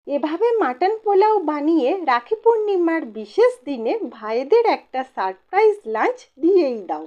এভাবে মাটন পোলাও বানিয়ে রাখি পূর্ণিমার বিশেষ দিনে ভাইদের একটা সারপ্রাইজ লাঞ্চ দিয়েই দাও।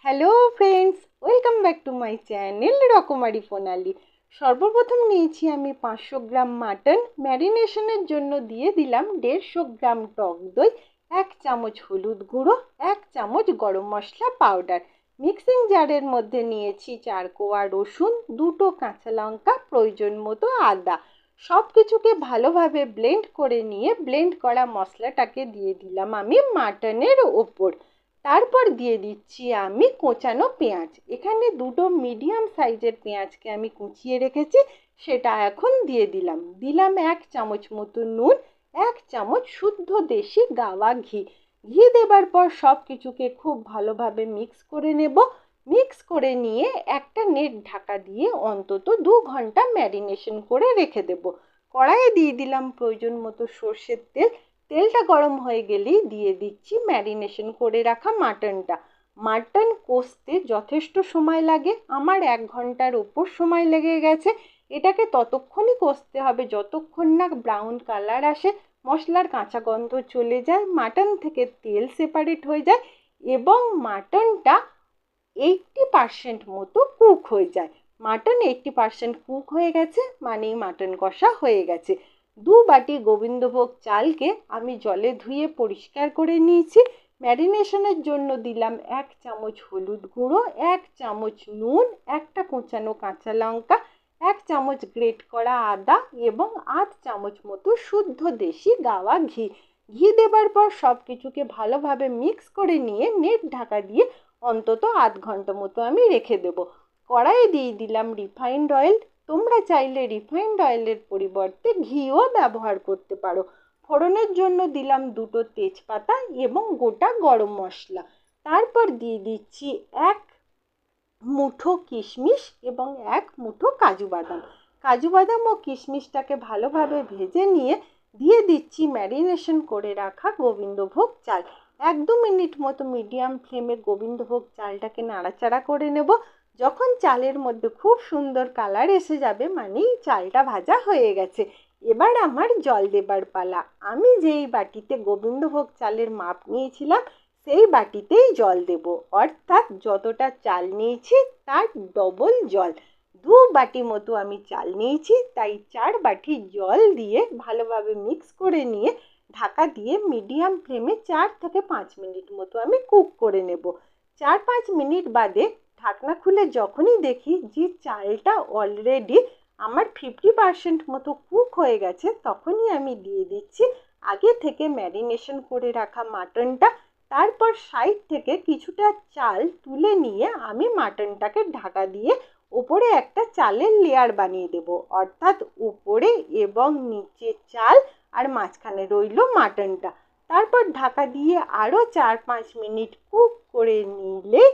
Hello friends, welcome back to my channel রকমারি প্রণালী। সর্বপ্রথম নিয়েছি আমি 500 গ্রাম মাটন। ম্যারিনেশনের জন্য দিয়ে দিলাম 150 গ্রাম টক দই, 1 চামচ হলুদ গুঁড়ো, 1 চামচ গরম মশলা পাউডার। মিক্সিং জারের মধ্যে নিয়েছি 4 কোয়া রসুন, 2টো কাঁচা লঙ্কা, প্রয়োজন মতো আদা। সব কিছুকে ভালোভাবে ব্লেন্ড করে নিয়ে ব্লেন্ড করা মশলাটাকে দিয়ে দিলাম আমি মাটনের ওপর। তারপর দিয়ে দিচ্ছি আমি কোচানো পেঁয়াজ। এখানে 2টো মিডিয়াম সাইজের পেঁয়াজকে আমি কুচিয়ে রেখেছি, সেটা এখন দিয়ে দিলাম 1 চামচ মতো নুন, 1 চামচ শুদ্ধ দেশি গাওয়া ঘি। ঘি দেবার পর সব কিছুকে খুব ভালোভাবে মিক্স করে নেব। মিক্স করে নিয়ে একটা নেট ঢাকা দিয়ে অন্তত 2 ঘন্টা ম্যারিনেশন করে রেখে দেব। কড়াইয়ে দিয়ে দিলাম প্রয়োজন মতো সর্ষের তেল। তেলটা গরম হয়ে গেলেই দিয়ে দিচ্ছি ম্যারিনেশন করে রাখা মাটনটা। মাটন কষতে যথেষ্ট সময় লাগে, আমার 1 ঘন্টার ওপর সময় লেগে গেছে। এটাকে ততক্ষণই কষতে হবে যতক্ষণ না ব্রাউন কালার আসে, মশলার কাঁচা গন্ধ চলে যায়, মাটন থেকে তেল সেপারেট হয়ে যায় এবং মাটনটা 80% মতো কুক হয়ে যায়। মাটন 80% কুক হয়ে গেছে মানেই মাটন কষা হয়ে গেছে। 2 বাটি গোবিন্দভোগ চালকে আমি জলে ধুয়ে পরিষ্কার করে নিয়েছি। ম্যারিনেশনের জন্য দিলাম 1 চামচ হলুদ গুঁড়ো, 1 চামচ নুন, একটা কোঁচানো কাঁচা লঙ্কা, 1 চামচ গ্রেট করা আদা এবং 1/2 চামচ মতো শুদ্ধ দেশি গাওয়া ঘি। ঘি দেবার পর সব কিছুকে ভালোভাবে মিক্স করে নিয়ে নেট ঢাকা দিয়ে অন্তত 1/2 ঘন্টা মতো আমি রেখে দেব। কড়াইয়ে দিয়ে দিলাম রিফাইন্ড অয়েল। তোমরা চাইলে রিফাইন্ড অয়েলের পরিবর্তে ঘিও ব্যবহার করতে পারো। ফোড়নের জন্য দিলাম 2টো তেজপাতা এবং গোটা গরম মশলা। তারপর দিয়ে দিচ্ছি 1 মুঠো কিশমিশ এবং 1 মুঠো কাজু বাদাম। কাজু বাদাম ও কিশমিশটাকে ভালোভাবে ভেজে নিয়ে দিয়ে দিচ্ছি ম্যারিনেশন করে রাখা গোবিন্দভোগ চাল। 1-2 মিনিট মতো মিডিয়াম ফ্লেমে গোবিন্দভোগ চালটাকে নাড়াচাড়া করে নেব। যখন চালের মধ্যে খুব সুন্দর কালার এসে যাবে মানেই চালটা ভাজা হয়ে গেছে। এবার আমার জল দেবার পালা। আমি যেই বাটিতে গোবিন্দভোগ চালের মাপ নিয়েছিলাম সেই বাটিতেই জল দেব, অর্থাৎ যতটা চাল নিয়েছি তার ডবল জল। 2 বাটি মতো আমি চাল নিয়েছি, তাই 4 বাটি জল দিয়ে ভালোভাবে মিক্স করে নিয়ে ঢাকা দিয়ে মিডিয়াম ফ্লেমে 4 থেকে 5 মিনিট মতো আমি কুক করে নেব। 4-5 মিনিট বাদে ঢাকনা খুলে যখনই দেখি যে চালটা অলরেডি আমার 50% মতো কুক হয়ে গেছে, তখনই আমি দিয়ে দিচ্ছি আগে থেকে ম্যারিনেশন করে রাখা মাটনটা। তারপর সাইড থেকে কিছুটা চাল তুলে নিয়ে আমি মাটনটাকে ঢাকা দিয়ে উপরে একটা চালের লেয়ার বানিয়ে দেব, অর্থাৎ উপরে এবং নিচে চাল আর মাঝখানে রইল মাটনটা। তারপর ঢাকা দিয়ে আরও 4-5 মিনিট কুক করে নিলে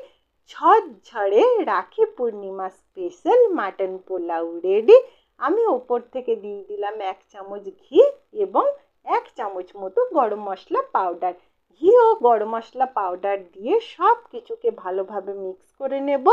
ঝরঝরে Rakhi Purnima special mutton pulao ready. আমি ওপর থেকে দিয়ে দিলাম 1 চামচ ঘি এবং 1 চামচ মতো গরম মশলা পাউডার। ঘি ও গরম মশলা পাউডার দিয়ে সব কিছুকে ভালোভাবে মিক্স করে নেব।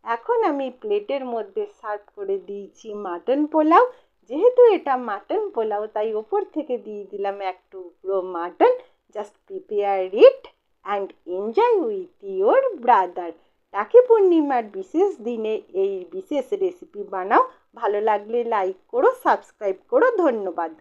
এখন আমি প্লেটের মধ্যে সার্ভ করে দিয়েছি মাটন পোলাও। যেহেতু এটা মাটন পোলাও তাই ওপর থেকে দিয়ে দিলাম 1 টুকরো mutton. Just prepare it and enjoy with your brother. রাখি পূর্ণিমার বিশেষ দিনে এই বিশেষ রেসিপি বানাও। ভালো লাগলে লাইক করো, সাবস্ক্রাইব করো। ধন্যবাদ।